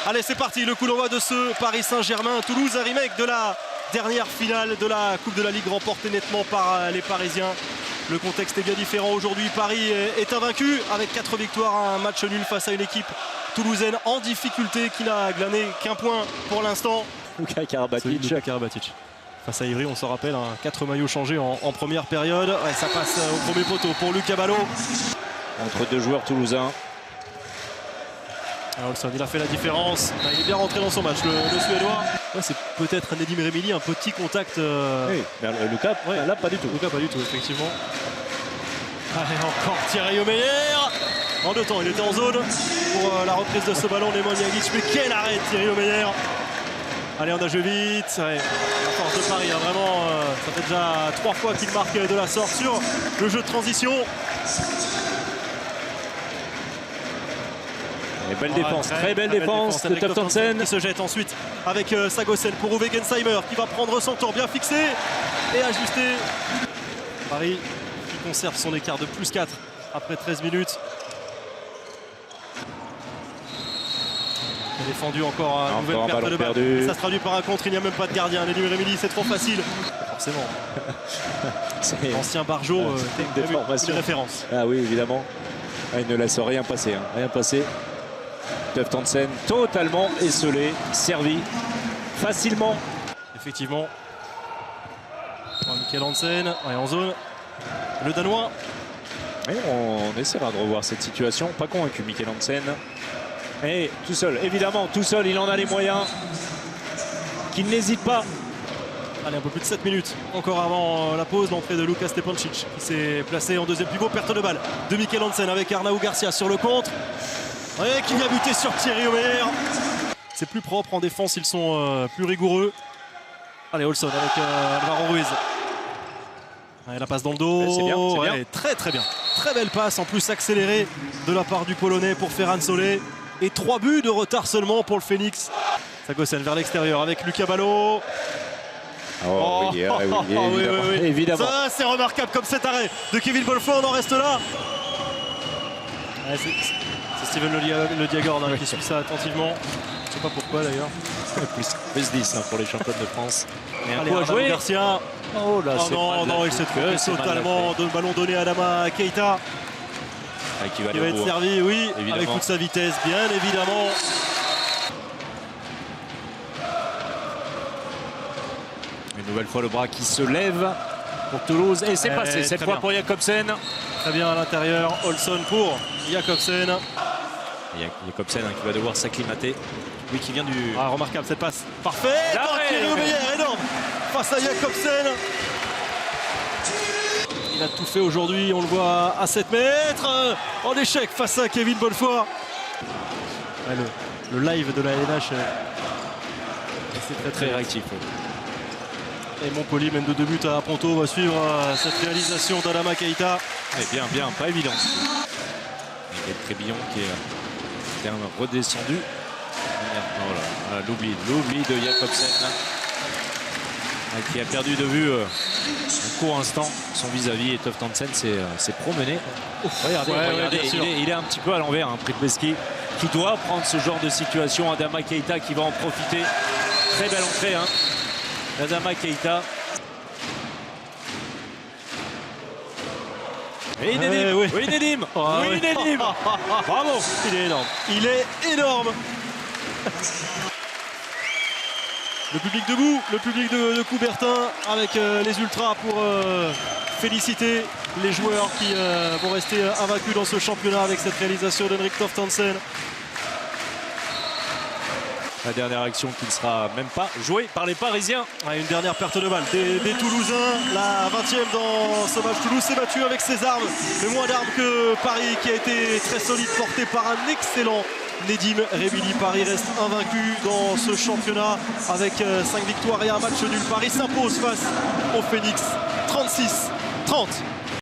Allez, c'est parti, le coup d'envoi de ce Paris Saint-Germain-Toulouse, un remake de la dernière finale de la Coupe de la Ligue remportée nettement par les Parisiens. Le contexte est bien différent aujourd'hui. Paris est invaincu avec 4 victoires, un match nul face à une équipe toulousaine en difficulté qui n'a glané qu'un point pour l'instant. Luka Karabatic. Face à Ivry, on s'en rappelle, 4 maillots changés en première période. Ouais, ça passe au premier poteau pour Lucas Ballot. Entre deux joueurs toulousains. Olson, il a fait la différence. Il est bien rentré dans son match, le Suédois. Ouais, c'est peut-être Nedim Remili, un petit contact. Oui, Lucas, ouais, là pas du tout. Lucas, pas du tout, effectivement. Allez, encore Thierry Omeyer. En 2 temps, il était en zone pour la reprise de ce ballon. Nemanja-Gić, mais quel arrêt de Thierry Omeyer. Allez, on a joué vite. Ouais, la force de Paris, vraiment, ça fait déjà 3 fois qu'il marque de la sorte sur le jeu de transition. Et belle défense, très belle défense de Toftansen. Qui se jette ensuite avec Sagosen pour Uwe Gensheimer qui va prendre son temps, bien fixé et ajusté. Paris qui conserve son écart de +4 après 13 minutes. Il a défendu encore une nouvelle perte de balle. Ça se traduit par un contre, il n'y a même pas de gardien. Nedim Remili, c'est trop facile. Forcément. L'ancien Barjo, une référence. Ah oui, évidemment. Ah, il ne laisse rien passer. Rien passer. Toftansen totalement esselé, servi facilement. Effectivement. Mikkel Hansen en zone. Le Danois. Et on essaiera de revoir cette situation. Pas convaincu Mikkel Hansen. Et tout seul, évidemment, tout seul, il en a les moyens. Qu'il n'hésite pas. Allez, un peu plus de 7 minutes. Encore avant la pause, l'entrée de Luka Stepancic qui s'est placé en deuxième pivot. Perte de balle de Mikkel Hansen avec Arnaud Garcia sur le contre. Et qui vient buter sur Thierry Omeyer. C'est plus propre en défense, ils sont plus rigoureux. Allez, Olson avec Alvaro Ruiz. Allez, la passe dans le dos. C'est bien, c'est bien. Ouais, très bien. Très belle passe, en plus accélérée de la part du Polonais pour Ferran Solé. Et 3 buts de retard seulement pour le Phoenix. Sagosen vers l'extérieur avec Lucas Ballot. Oui, évidemment. Ça, c'est remarquable comme cet arrêt de Kevin Bolfoy, on en reste là. Ouais, c'est Steven Le Diagorne qui suit ça attentivement. Je ne sais pas pourquoi d'ailleurs. Plus 10 pour les champions de France. Et un coup à jouer. Garcia. Oh là, non, il s'est trompé totalement. De ballon donné à Adama Keita. Qui va être servi, oui, évidemment. Avec toute sa vitesse, bien évidemment. Une nouvelle fois le bras qui se lève pour Toulouse. Et c'est passé cette fois pour Jakobsen. Très bien à l'intérieur. Olson pour Jakobsen. Jakobsen qui va devoir s'acclimater. Lui qui vient du... Ah, remarquable cette passe. Parfait. Thierry Omeyer, énorme. Face à Jakobsen. Il a tout fait aujourd'hui, on le voit à 7 mètres. En échec face à Kevin Bolfoy. Ouais, le live de la LNH, c'est très réactif. Et Montpellier, même de 2 buts à Ponto, va suivre cette réalisation d'Adama Keita. Bien, pas évident. Et Trébillon qui est redescendu. Voilà, l'oubli de Jakobsen. Qui a perdu de vue un court instant son vis-à-vis. Et Toftansen s'est promené. Regardez, il est un petit peu à l'envers, Pripleski, qui doit prendre ce genre de situation. Adama Keita qui va en profiter. Très belle entrée, Adama Keita. Et Nedim. Oui, Nedim. Bravo. Il est énorme. Le public debout, le public de Coubertin avec les ultras pour féliciter les joueurs qui vont rester invaincus dans ce championnat avec cette réalisation d'Henrik Toftansen. La dernière action qui ne sera même pas jouée par les Parisiens. Ouais, une dernière perte de balle des Toulousains. La 20e dans ce match. Toulouse s'est battu avec ses armes, mais moins d'armes que Paris qui a été très solide, porté par un excellent Nedim Remili. Paris reste invaincu dans ce championnat avec 5 victoires et un match nul. Paris s'impose face au Phoenix 36-30.